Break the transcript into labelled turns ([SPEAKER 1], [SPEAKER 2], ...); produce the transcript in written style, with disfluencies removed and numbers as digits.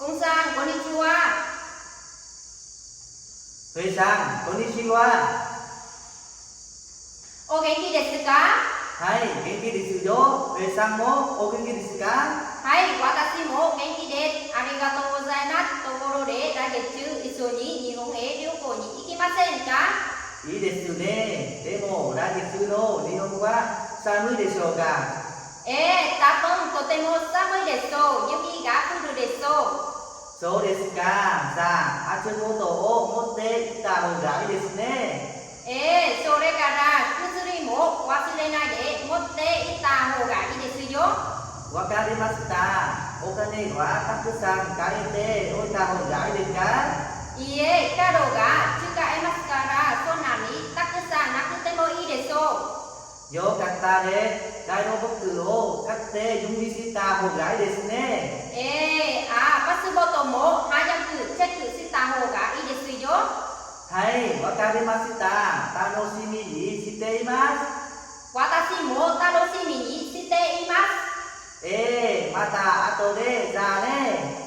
[SPEAKER 1] コンさん、こんにちは。
[SPEAKER 2] フェイさん、こんにちは。
[SPEAKER 1] お元気ですか？
[SPEAKER 2] はい、元気ですよ。フェイさんもお元気ですか？
[SPEAKER 1] はい、私も元気です。ありがとうございます。ところで、来月一緒に日本へ旅行に行きませんか？
[SPEAKER 2] いいですよね。でも、来月の日本は寒いでしょうか？
[SPEAKER 1] 多分とても寒いでしょう。雪が降るでしょう。
[SPEAKER 2] そうですか。さあ、足元を持っていった方がいいですね。
[SPEAKER 1] それから薬も忘れないで持っていった方がいいですよ。
[SPEAKER 2] わかりました。お金はたくさん貯めておいた方がいいですか？
[SPEAKER 1] いいえ、カロが使えますから、そんなにたくさんなくてもいいでしょう。
[SPEAKER 2] よかったです。ガイドブックを買って準備した方がいいですね。
[SPEAKER 1] パスポートも早くチェックした方がいいですよ。
[SPEAKER 2] はい、わかりました。楽しみにしています。
[SPEAKER 1] 私も楽しみにしています。
[SPEAKER 2] また後で、じゃあね。